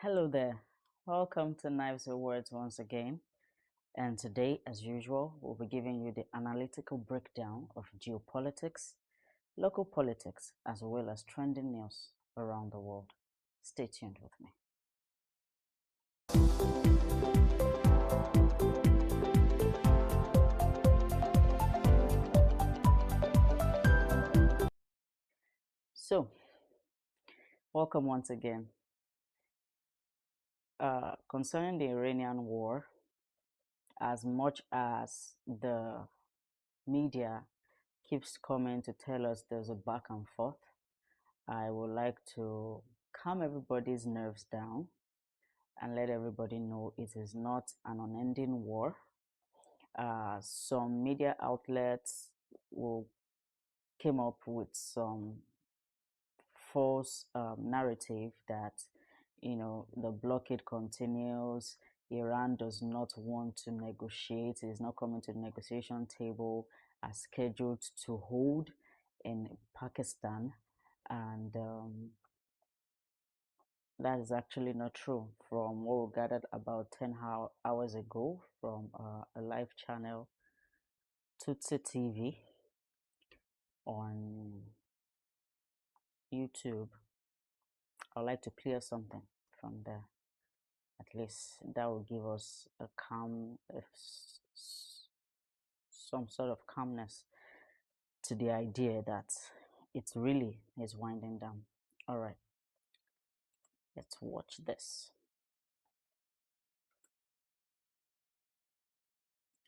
Hello there. Welcome to Knives and Words once again. And today, as usual, we'll be giving you the analytical breakdown of geopolitics, local politics, as well as trending news around the world. Stay tuned with me. So, welcome once again. Concerning the Iranian war, as much as the media keeps coming to tell us there's a back and forth, I would like to calm everybody's nerves down and let everybody know it is not an unending war. Some media outlets will came up with some false narrative that the blockade continues. Iran does not want to negotiate. It is not coming to the negotiation table as scheduled to hold in Pakistan, and that is actually not true. From what we gathered about 10 hours ago from a live channel, Tutsi TV on YouTube, I'd like to clear something from there. At least that will give us a some sort of calmness to the idea that it really is winding down. All right, let's watch this.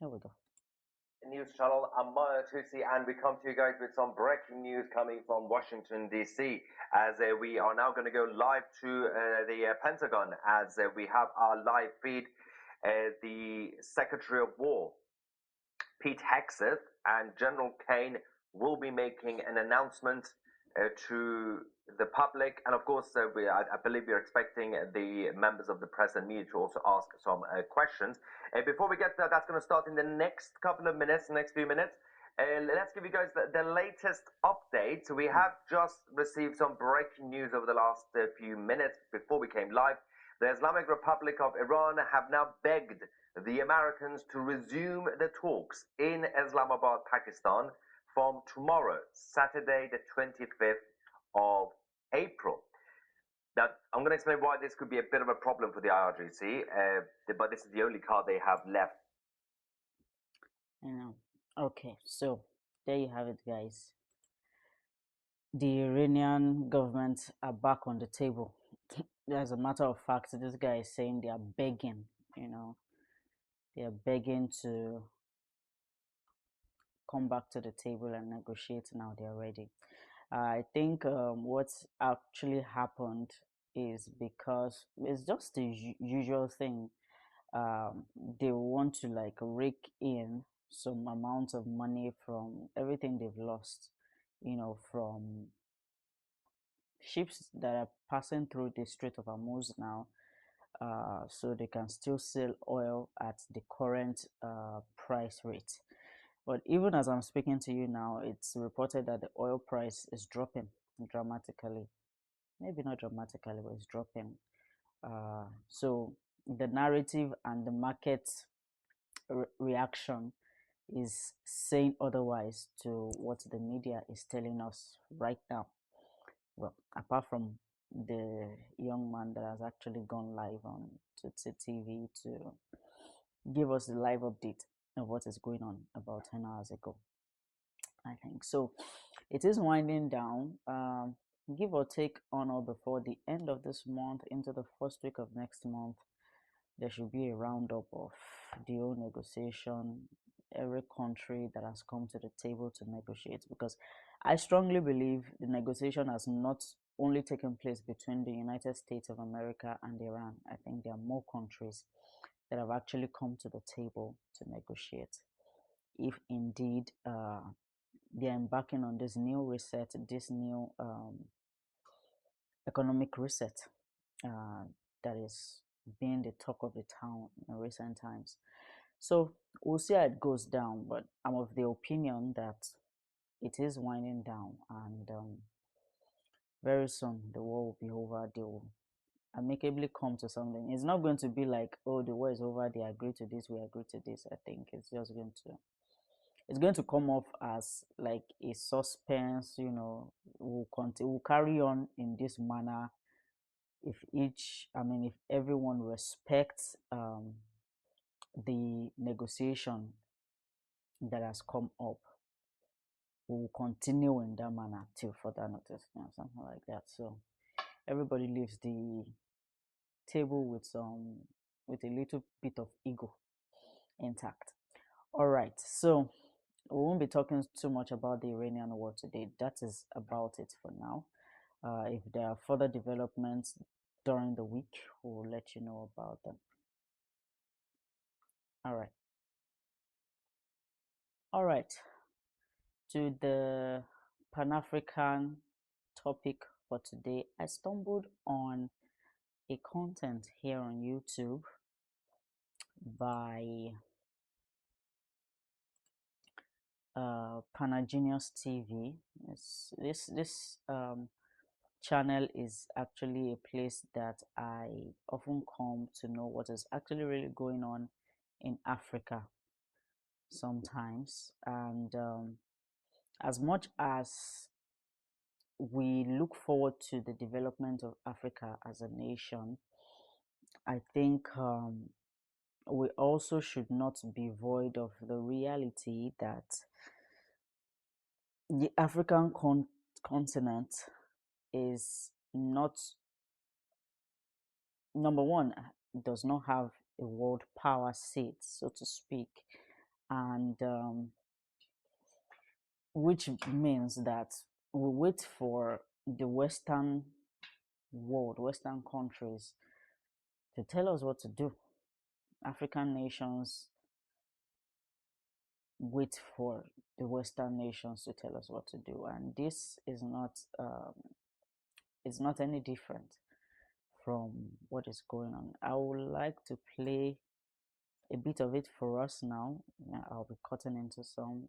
Here we go. News channel. I'm Maya Tusi, and we come to you guys with some breaking news coming from Washington, D.C. As we are now going to go live to the Pentagon, as we have our live feed. The Secretary of War, Pete Hegseth, and General Kane will be making an announcement to the public, and of course, I believe we're expecting the members of the press and media to also ask some questions. Before we get there, that's going to start in the next couple of minutes, next few minutes. Let's give you guys the latest update. We have just received some breaking news over the last few minutes before we came live. The Islamic Republic of Iran have now begged the Americans to resume the talks in Islamabad, Pakistan, from tomorrow, Saturday, the 25th of April. Now, I'm going to explain why this could be a bit of a problem for the IRGC, but this is the only card they have left. Okay, so there you have it, guys. The Iranian government are back on the table. As a matter of fact, this guy is saying they are begging, they are begging to come back to the table and negotiate now. They are ready. I think what's actually happened is because it's just the usual thing. They want to like rake in some amount of money from everything they've lost, from ships that are passing through the Strait of Hormuz now, so they can still sell oil at the current price rate. But even as I'm speaking to you now, it's reported that the oil price is dropping dramatically. Maybe not dramatically, but it's dropping. So the narrative and the market reaction is saying otherwise to what the media is telling us right now. Well, apart from the young man that has actually gone live on Tutsi TV to give us the live update of what is going on about 10 hours ago, I think. So it is winding down, give or take on or before the end of this month into the first week of next month. There should be a roundup of the whole negotiation, every country that has come to the table to negotiate, because I strongly believe the negotiation has not only taken place between the United States of America and Iran. I think there are more countries that have actually come to the table to negotiate. If indeed they're embarking on this new reset, this new economic reset that is being the talk of the town in recent times. So we'll see how it goes down, but I'm of the opinion that it is winding down, and very soon the war will be over. They will amicably come to something. It's not going to be like, oh, the war is over, they agree to this, we agree to this. I think it's going to come off as like a suspense, will carry on in this manner if everyone respects the negotiation that has come up. We will continue in that manner till further notice, something like that. So everybody leaves the table with a little bit of ego intact. All right, so we won't be talking too much about the Iranian war today. That is about it for now. If there are further developments during the week, we'll let you know about them. All right. All right. To the Pan African topic for today, I stumbled on a content here on YouTube by Panagenius TV. This channel is actually a place that I often come to know what is actually really going on in Africa sometimes. And as much as we look forward to the development of Africa as a nation, I think we also should not be void of the reality that the African continent is not, number one, does not have a world power seat, so to speak, and which means that we wait for the Western world, Western countries to tell us what to do. African nations wait for the Western nations to tell us what to do, and this is not any different from what is going on. I would like to play a bit of it for us now. I'll be cutting into some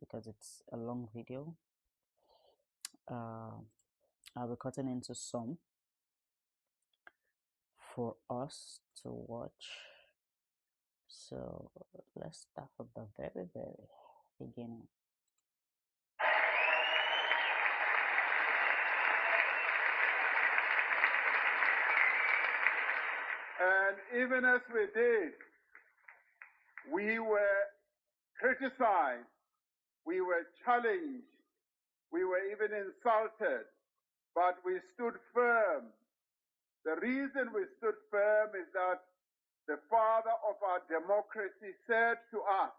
because it's a long video. I'll be cutting into some for us to watch. So let's start from the very beginning. And even as we did, we were criticized, we were challenged, we were even insulted, but we stood firm. The reason we stood firm is that the father of our democracy said to us,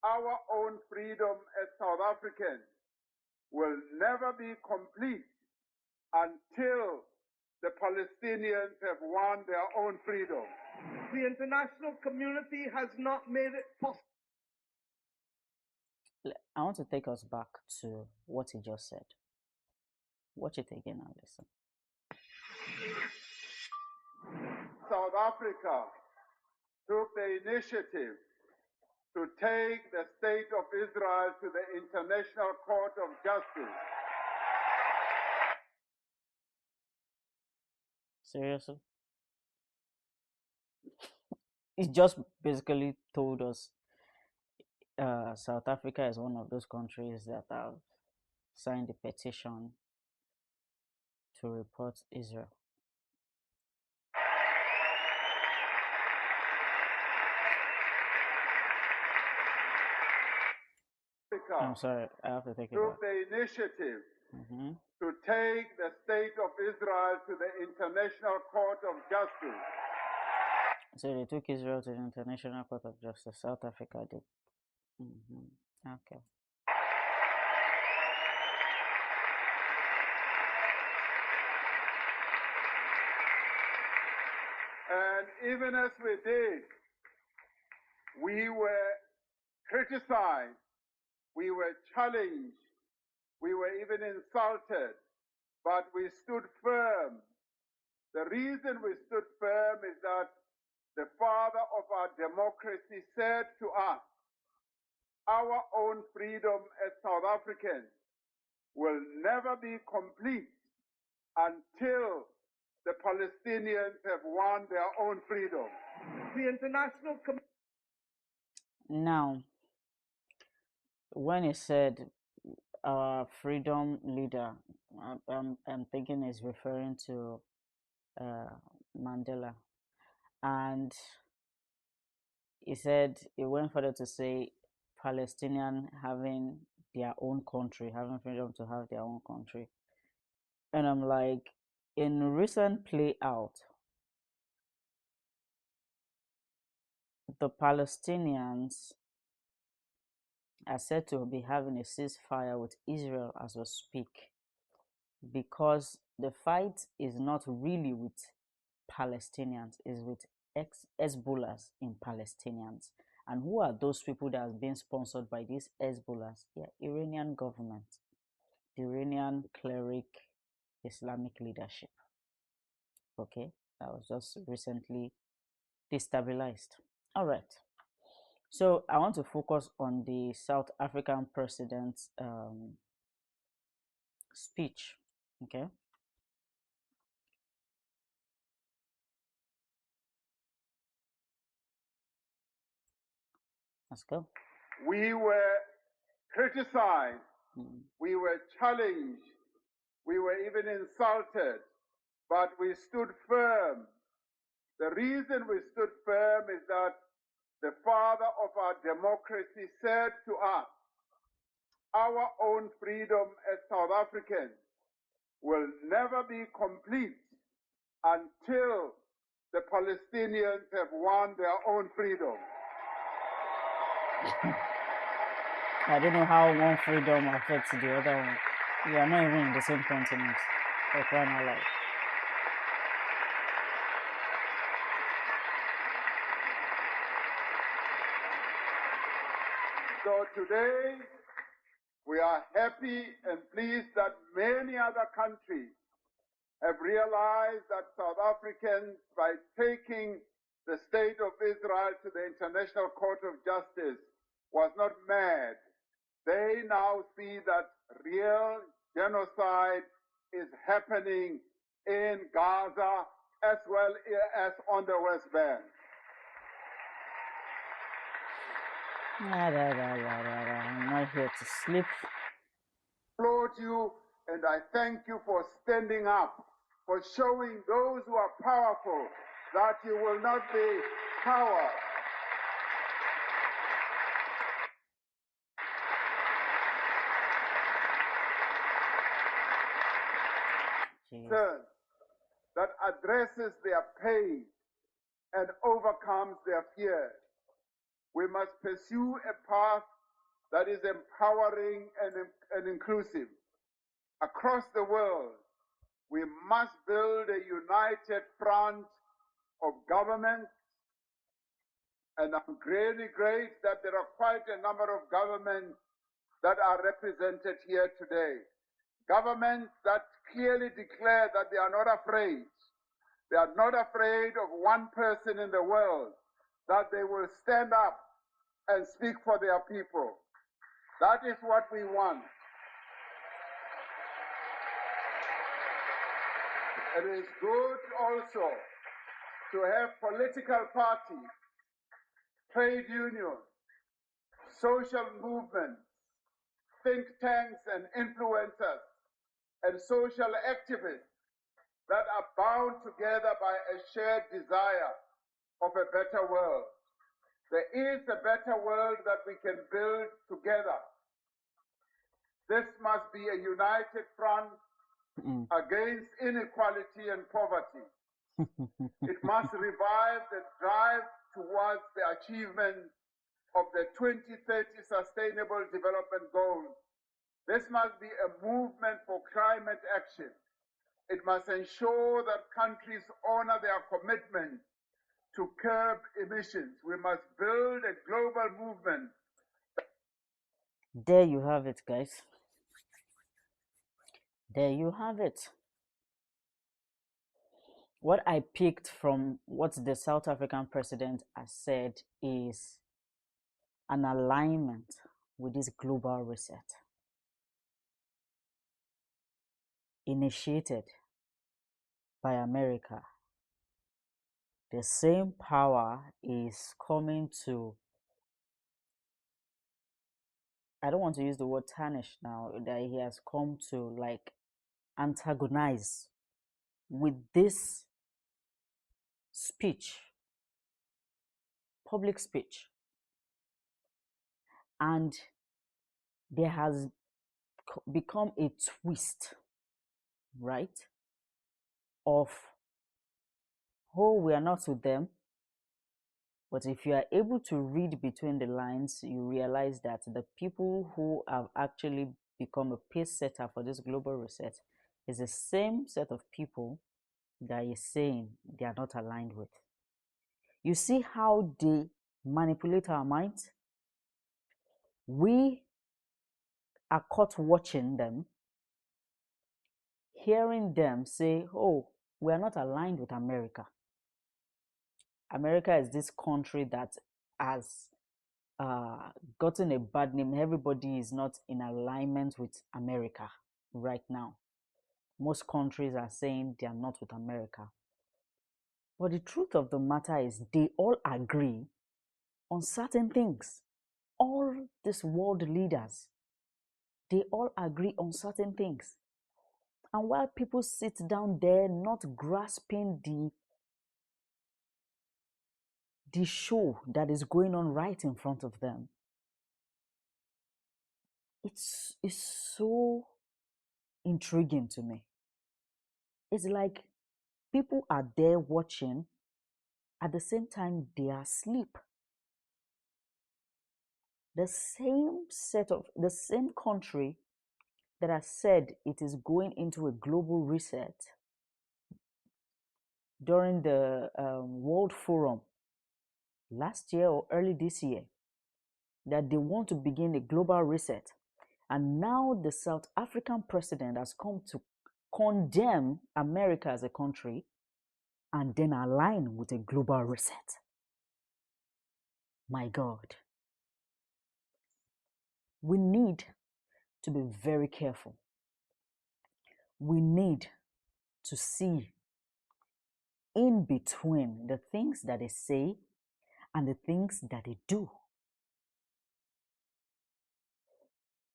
our own freedom as South Africans will never be complete until the Palestinians have won their own freedom. The international community has not made it possible. I want to take us back to what he just said. Watch it again and listen. South Africa took the initiative to take the state of Israel to the International Court of Justice. Seriously? He just basically told us South Africa is one of those countries that have signed a petition to report Israel. I'm sorry, I have to take it took back. the initiative to take the state of Israel to the International Court of Justice. So they took Israel to the International Court of Justice. South Africa did. Okay. And even as we did, we were criticized, we were challenged, we were even insulted, but we stood firm. The reason we stood firm is that the father of our democracy said to us, our own freedom as South Africans will never be complete until the Palestinians have won their own freedom. The international community. Now, when he said our freedom leader, I'm thinking he's referring to uh, Mandela. And he said, he went further to say Palestinian having their own country, having freedom to have their own country. And I'm like, in recent play out, the Palestinians are said to be having a ceasefire with Israel as we speak, because the fight is not really with Palestinians, is with Hezbollahs in Palestinians. And who are those people that are being sponsored by these Hezbollahs? Yeah, Iranian government, the Iranian cleric Islamic leadership. Okay, that was just recently destabilized. All right. So I want to focus on the South African president's speech. Okay, let's go. We were criticized, we were challenged, we were even insulted, but we stood firm. The reason we stood firm is that the father of our democracy said to us, our own freedom as South Africans will never be complete until the Palestinians have won their own freedom. I don't know how one freedom affects the other one. We are not even in the same continent. For crying out loud. So today, we are happy and pleased that many other countries have realized that South Africans, by taking the state of Israel to the International Court of Justice, was not mad. They now see that real genocide is happening in Gaza as well as on the West Bank. I'm not here to sleep. I applaud you and I thank you for standing up, for showing those who are powerful that you will not be cowards. That addresses their pain and overcomes their fears. We must pursue a path that is empowering and inclusive. Across the world, we must build a united front of governments, and I'm really great that there are quite a number of governments that are represented here today. Governments that clearly declare that they are not afraid. They are not afraid of one person in the world, that they will stand up and speak for their people. That is what we want. It is good also to have political parties, trade unions, social movements, think tanks and influencers, and social activists that are bound together by a shared desire of a better world. There is a better world that we can build together. This must be a united front against inequality and poverty. It must revive the drive towards the achievement of the 2030 Sustainable Development Goals. This must be a movement for climate action. It must ensure that countries honor their commitment to curb emissions. We must build a global movement. There you have it, guys. There you have it. What I picked from what the South African president has said is an alignment with this global reset initiated by America, the same power is coming to, I don't want to use the word tarnish now, that he has come to like antagonize with this speech, public speech. And there has become a twist, right? Of, oh, we are not with them. But if you are able to read between the lines, you realize that the people who have actually become a pace setter for this global reset is the same set of people that is saying they are not aligned with. You see how they manipulate our minds? We are caught watching them, hearing them say, oh, we are not aligned with America. America is this country that has gotten a bad name. Everybody is not in alignment with America right now. Most countries are saying they are not with America. But the truth of the matter is they all agree on certain things. All these world leaders, they all agree on certain things. And while people sit down there not grasping the show that is going on right in front of them, it's so intriguing to me. It's like people are there watching, at the same time they are asleep. The same country that has said it is going into a global reset during the World Forum last year or early this year, that they want to begin a global reset. And now the South African president has come to condemn America as a country and then align with a global reset. My God. We need to be very careful. We need to see in between the things that they say and the things that they do.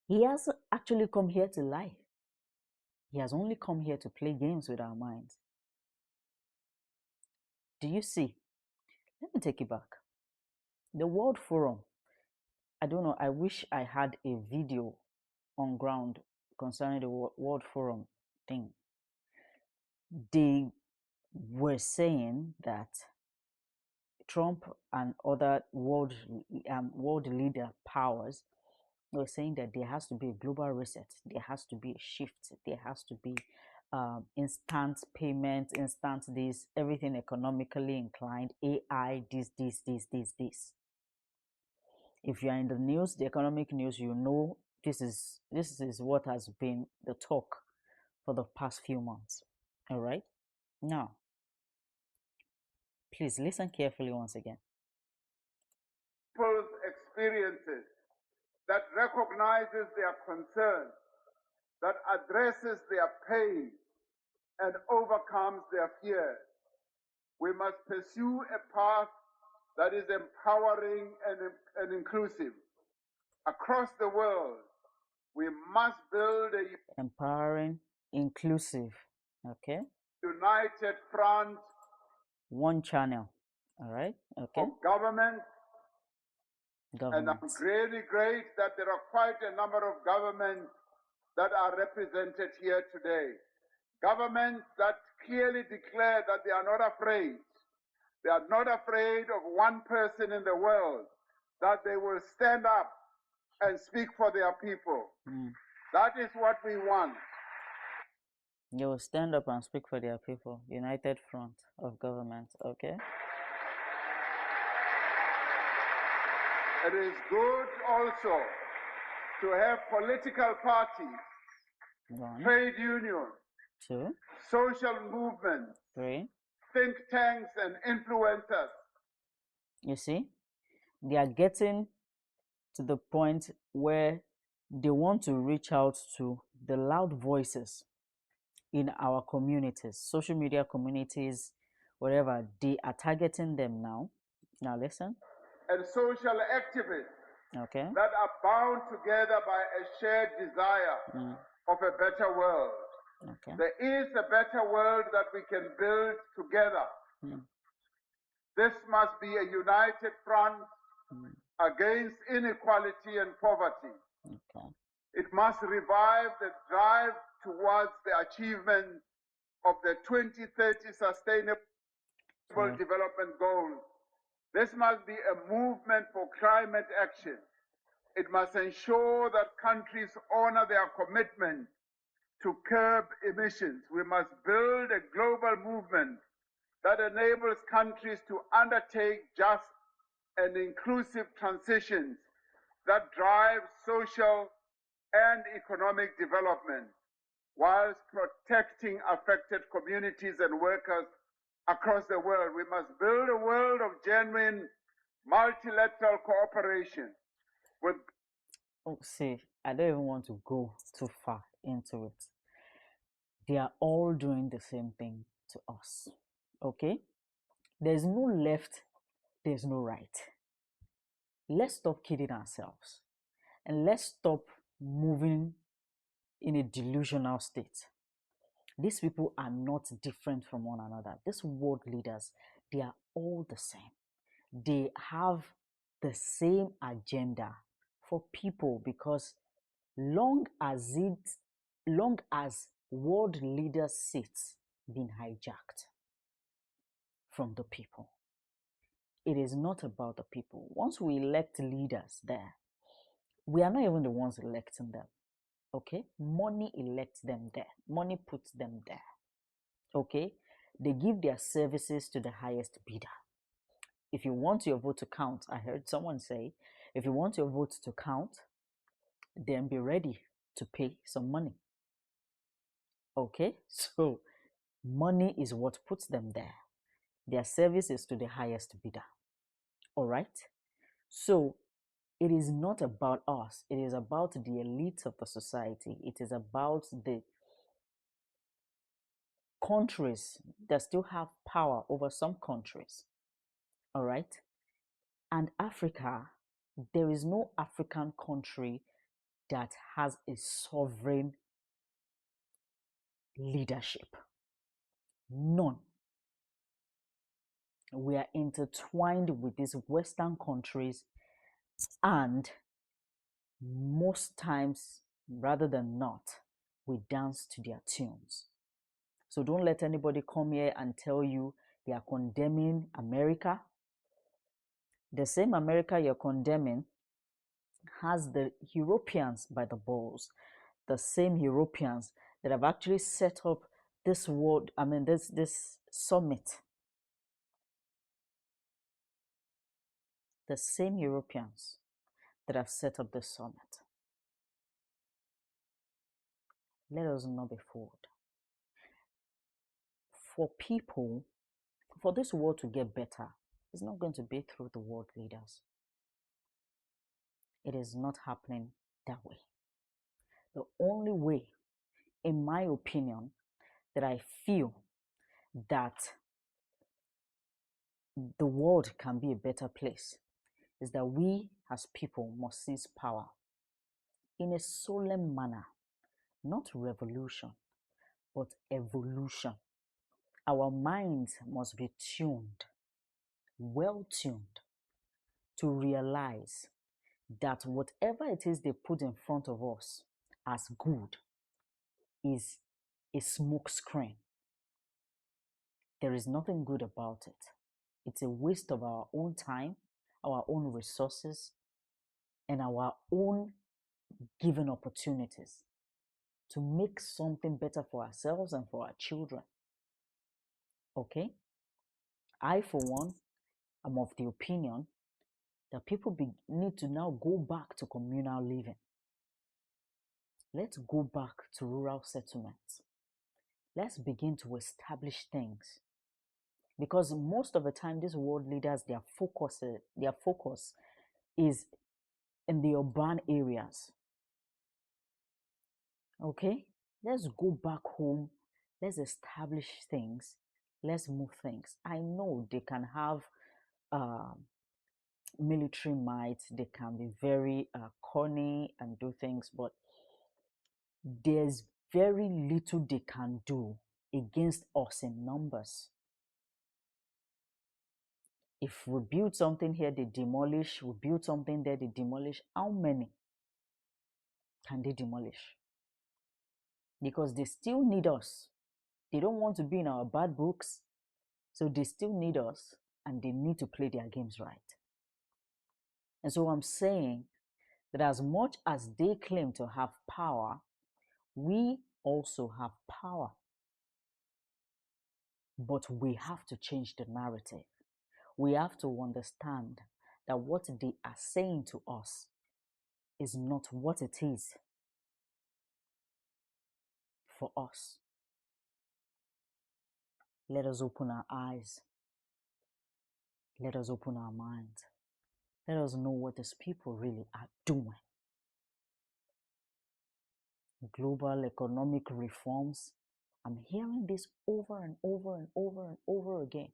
He hasn't actually come here to lie. He has only come here to play games with our minds. Do you see? Let me take it back. The World Forum, I don't know, I wish I had a video on ground concerning the World Forum thing. They were saying that Trump and other world leader powers were saying that there has to be a global reset, there has to be a shift, there has to be instant payment, instant this, everything economically inclined, AI, this. If you are in the news, the economic news, you know this is what has been the talk for the past few months. All right, now please listen carefully once again. People's experiences, that recognizes their concerns, that addresses their pain and overcomes their fears. We must pursue a path that is empowering and inclusive. Across the world, we must build a empowering, inclusive, okay, united front, one channel, all right, okay, of government. And I'm governments. really great that there are quite a number of governments that are represented here today. Governments that clearly declare that they are not afraid. They are not afraid of one person in the world, that they will stand up and speak for their people. That is what we want. They will stand up and speak for their people. United front of government, okay? It is good also to have political parties, One, trade unions, two, social movements, three. think tanks, and influencers. You see, they are getting to the point where they want to reach out to the loud voices in our communities, social media communities, whatever, they are targeting them now. Now listen. And social activists Okay. that are bound together by a shared desire of a better world. Okay. There is a better world that we can build together. This must be a united front against inequality and poverty. Okay. It must revive the drive towards the achievement of the 2030 Sustainable Development Goals. This must be a movement for climate action. It must ensure that countries honor their commitment to curb emissions. We must build a global movement that enables countries to undertake just and inclusive transitions that drive social and economic development whilst protecting affected communities and workers across the world. We must build a world of genuine multilateral cooperation with. Oh, see, I don't even want to go too far into it. They are all doing the same thing to us. Okay? There's no left, there's no right. Let's stop kidding ourselves and let's stop moving in a delusional state. These people are not different from one another. These world leaders, they are all the same. They have the same agenda for people, because long as world leaders' seats been hijacked from the people, it is not about the people. Once we elect leaders there, we are not even the ones electing them. Okay? Money elects them there. Money puts them there. Okay? They give their services to the highest bidder. If you want your vote to count, I heard someone say, if you want your vote to count, then be ready to pay some money. Okay? So money is what puts them there. Their service is to the highest bidder. All right? So it is not about us. It is about the elite of the society. It is about the countries that still have power over some countries. All right? And Africa, there is no African country that has a sovereign leadership. None. We are intertwined with these Western countries, and most times, rather than not, we dance to their tunes. So don't let anybody come here and tell you they are condemning America. The same America you're condemning has the Europeans by the balls. The same Europeans that have actually set up this world, this summit. The same Europeans that have set up this summit. Let us not be fooled. For people, for this world to get better, it's not going to be through the world leaders. It is not happening that way. The only way, in my opinion, that I feel that the world can be a better place is that we as people must seize power in a solemn manner, not revolution, but evolution. Our minds must be tuned, well tuned, to realize that whatever it is they put in front of us as good is a smoke screen. There is nothing good about it. It's a waste of our own time, our own resources, and our own given opportunities to make something better for ourselves and for our children. Okay? I, for one, am of the opinion that people need to now go back to communal living. Let's go back to rural settlements. Let's begin to establish things. Because most of the time, these world leaders, their focus is in the urban areas. Okay? Let's go back home Let's establish things. Let's move things. I know they can have um, military might, they can be very corny and do things, but there's very little they can do against us in numbers. If we build something here, they demolish. We build something there, they demolish. How many can they demolish? Because they still need us. They don't want to be in our bad books, so they still need us and they need to play their games right. And so I'm saying that as much as they claim to have power, we also have power. But we have to change the narrative. We have to understand that what they are saying to us is not what it is for us. Let us open our eyes. Let us open our minds. Let us know what these people really are doing. Global economic reforms. I'm hearing this over and over and over and over again.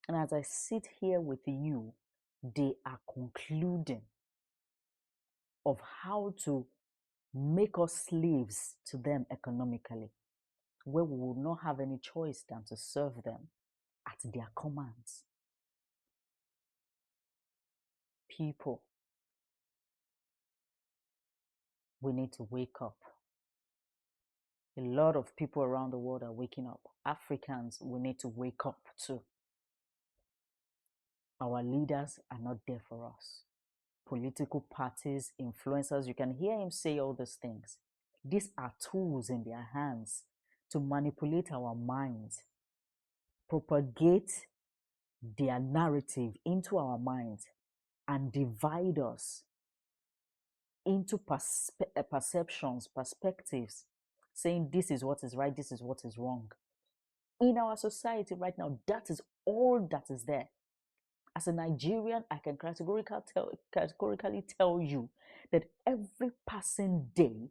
And as I sit here with you, they are concluding of how to make us slaves to them economically, where we will not have any choice than to serve them at their commands. People, we need to wake up. A lot of people around the world are waking up. Africans, we need to wake up too. Our leaders are not there for us. Political parties, influencers, you can hear him say all these things. These are tools in their hands to manipulate our minds, propagate their narrative into our minds, and divide us into perceptions, perspectives, saying this is what is right, this is what is wrong. In our society right now, that is all that is there. As a Nigerian, I can categorically tell you that every passing day,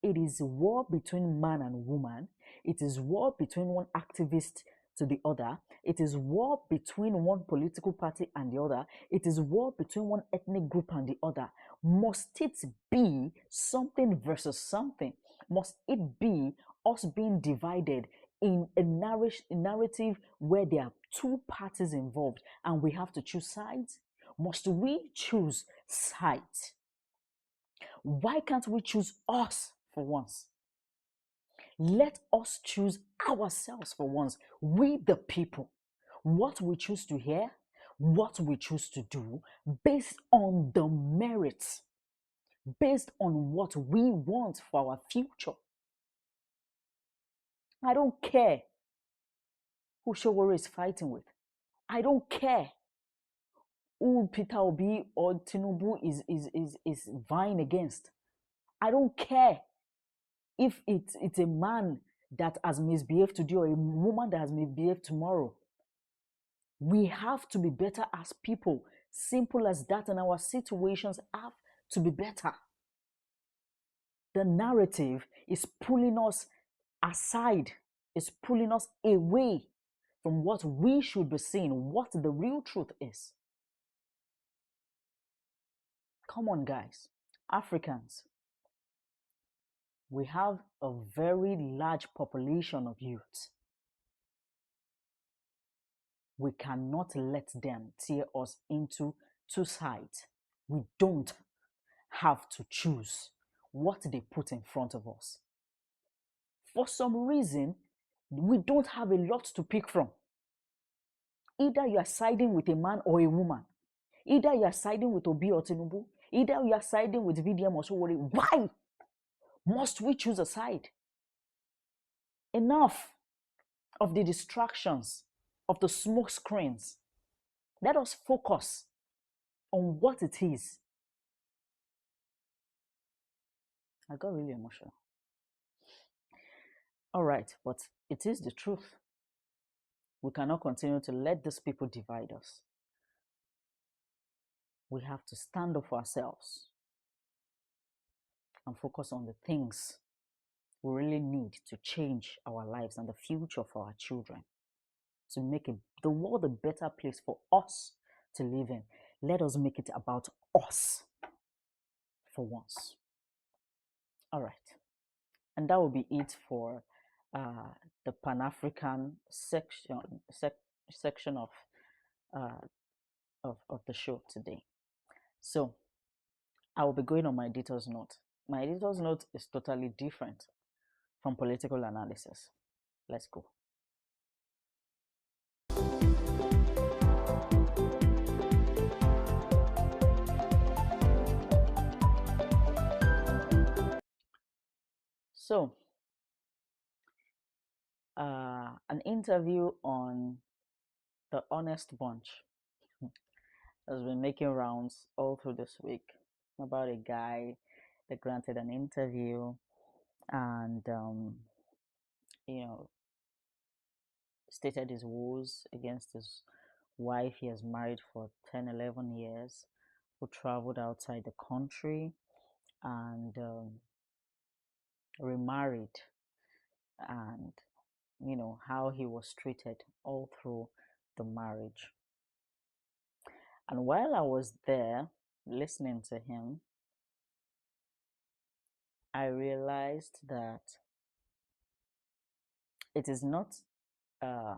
it is war between man and woman. It is war between one activist to the other. It is war between one political party and the other. It is war between one ethnic group and the other. Must it be something versus something? Must it be us being divided in a narrative where there are two parties involved and we have to choose sides? Must we choose sides? Why can't we choose us for once? Let us choose ourselves for once, we the people. What we choose to hear, what we choose to do, based on the merits, based on what we want for our future. I don't care who Showore is fighting with. I don't care who Peter Obi or Tinubu is vying against. I don't care if it's a man that has misbehaved today or a woman that has misbehaved tomorrow. We have to be better as people. Simple as that, and our situations have to be better. The narrative is pulling us aside, is pulling us away from what we should be seeing, what the real truth is. Come on, guys. Africans, we have a very large population of youths. We cannot let them tear us into two sides. We don't have to choose what they put in front of us. For some reason, we don't have a lot to pick from. Either you are siding with a man or a woman. Either you are siding with Obi or Tinubu. Either you are siding with VDM or Showore. Why must we choose a side? Enough of the distractions, of the smoke screens. Let us focus on what it is. I got really emotional. All right, but it is the truth. We cannot continue to let these people divide us. We have to stand up for ourselves and focus on the things We really need to change our lives and the future for our children to make the world a better place for us to live in. Let us make it about us for once. All right. And that will be it for uh, the Pan African section uh, of the show today. So I will be going on my editor's note. My editor's note is totally different from political analysis. Let's go. So, an interview on the Honest Bunch has been making rounds all through this week about a guy that granted an interview and you know stated his woes against his wife he has married for 10, 11 years, who traveled outside the country and remarried, and how he was treated all through the marriage. And while I was there listening to him, I realized that it is not uh,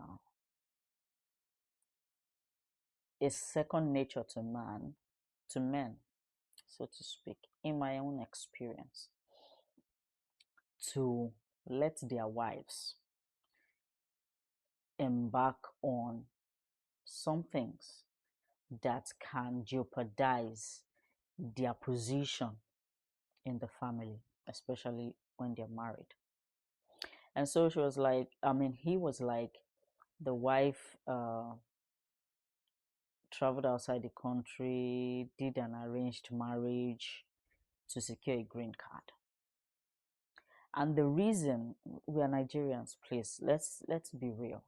a second nature to men, so to speak, in my own experience, to let their wives embark on some things that can jeopardize their position in the family, especially when they're married. And so she was like, he was like, the wife traveled outside the country, did an arranged marriage to secure a green card. And the reason, we are Nigerians, please, let's be real.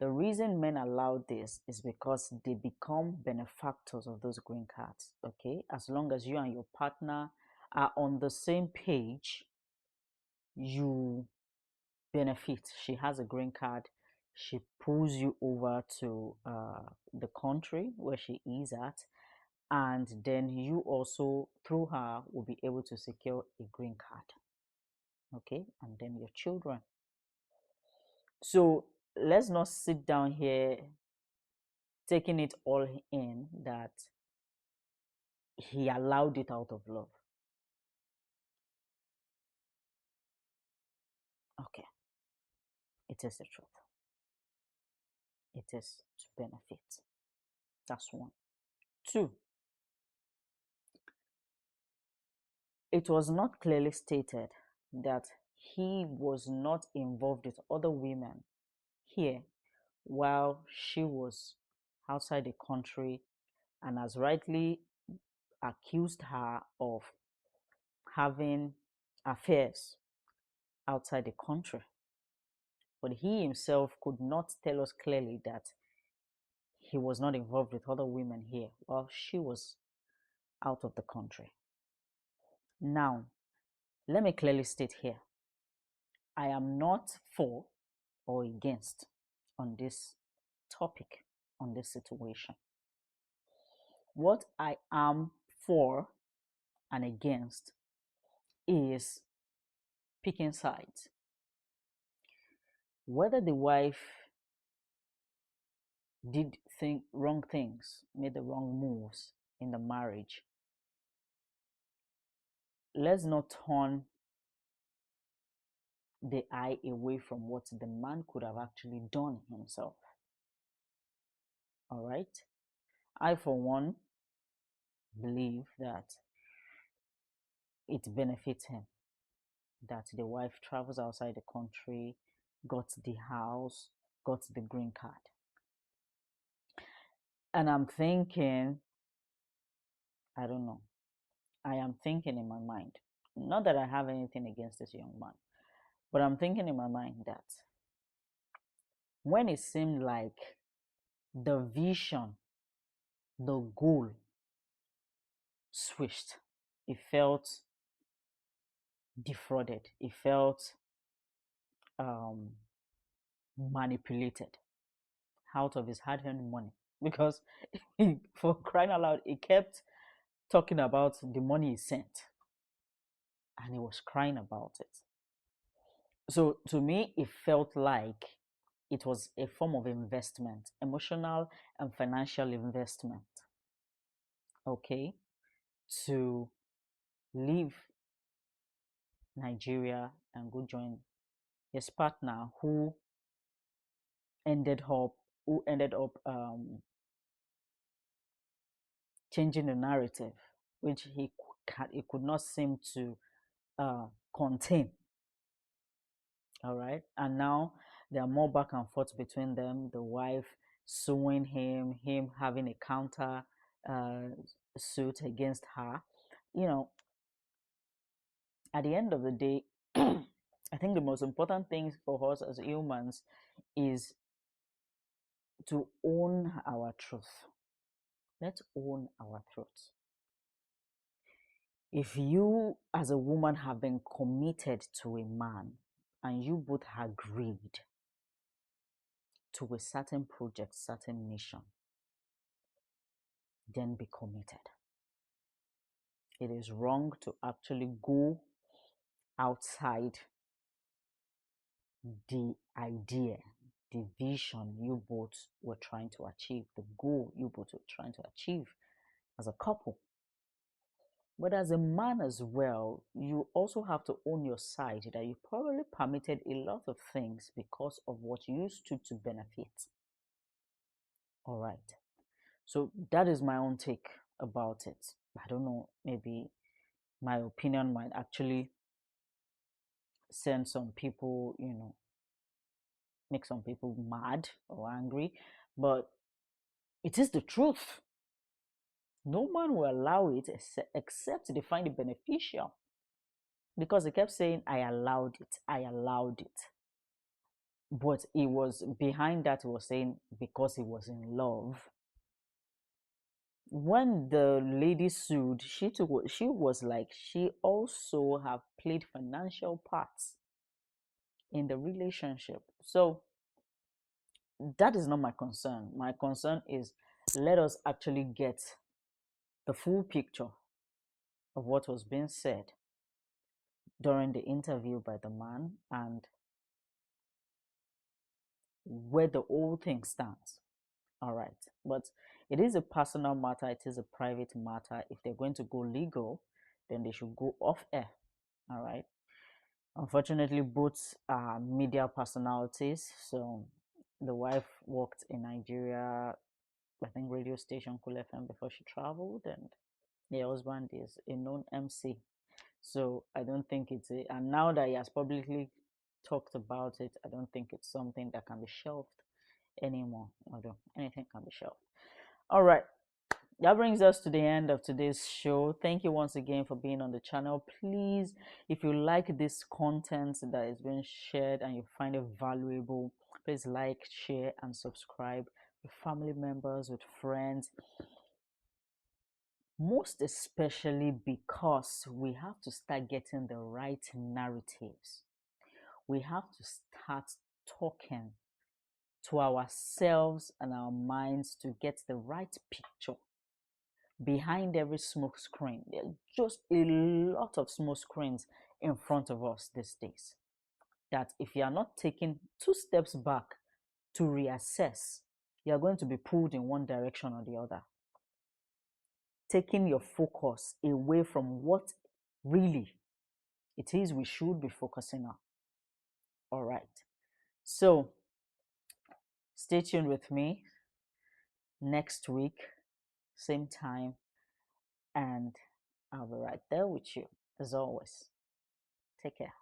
The reason men allow this is because they become benefactors of those green cards, okay? As long as you and your partner are on the same page, you benefit. She has a green card. She pulls you over to the country where she is at, and then you also, through her, will be able to secure a green card, okay? And then your children. So let's not sit down here taking it all in that he allowed it out of love. Okay, it is the truth. It is to benefit. That's one. Two, it was not clearly stated that he was not involved with other women here while she was outside the country, and has rightly accused her of having affairs outside the country. But he himself could not tell us clearly that he was not involved with other women here while she was out of the country. Now, let me clearly state here, I am not for or against on this topic, on this situation. What I am for and against is picking sides. Whether the wife did wrong things, made the wrong moves in the marriage, let's not turn the eye away from what the man could have actually done himself. All right? I, for one, believe that it benefits him that the wife travels outside the country, got the house, got the green card. And I'm thinking, I don't know, I am thinking in my mind, not that I have anything against this young man, but I'm thinking in my mind that when it seemed like the vision, the goal switched, it felt defrauded. He felt um, manipulated out of his hard-earned money because for crying out loud, he kept talking about the money he sent and he was crying about it. So to me, it felt like it was a form of investment, emotional and financial investment, okay, to leave Nigeria and go join his partner ended up who ended up changing the narrative, which he could not seem to uh, contain. All right, and now there are more back and forth between them. The wife suing him having a counter uh, suit against her. You know, at the end of the day, I think the most important thing for us as humans is to own our truth. Let's own our truth. If you, as a woman, have been committed to a man and you both agreed to a certain project, certain mission, then be committed. It is wrong to actually go outside the idea, the vision you both were trying to achieve, the goal you both were trying to achieve as a couple. But as a man as well, you also have to own your side that you probably permitted a lot of things because of what you used to benefit. All right. So that is my own take about it. I don't know, maybe my opinion might actually send some people, make some people mad or angry, but it is the truth. No man will allow it except they find it beneficial. Because he kept saying, I allowed it, I allowed it. But he was behind that, he was saying because he was in love. When the lady sued, she was like she also have played financial parts in the relationship. So that is not my concern. My concern is let us actually get the full picture of what was being said during the interview by the man and where the whole thing stands. All right. But it is a personal matter, it is a private matter. If they're going to go legal, then they should go off air. All right. Unfortunately, both are media personalities. So the wife worked in Nigeria, I think radio station Cool FM before she traveled, and the husband is a known MC. So I don't think and now that he has publicly talked about it, I don't think it's something that can be shelved anymore. Although anything can be shelved. All right. That brings us to the end of today's show. Thank you once again for being on the channel. Please, if you like this content that is being shared and you find it valuable, please like, share, and subscribe with family members, with friends. Most especially because we have to start getting the right narratives. We have to start talking to ourselves and our minds to get the right picture behind every smoke screen. There are just a lot of smoke screens in front of us these days. That if you are not taking 2 steps back to reassess, you are going to be pulled in one direction or the other. Taking your focus away from what really it is we should be focusing on. All right. So stay tuned with me next week, same time, and I'll be right there with you as always. Take care.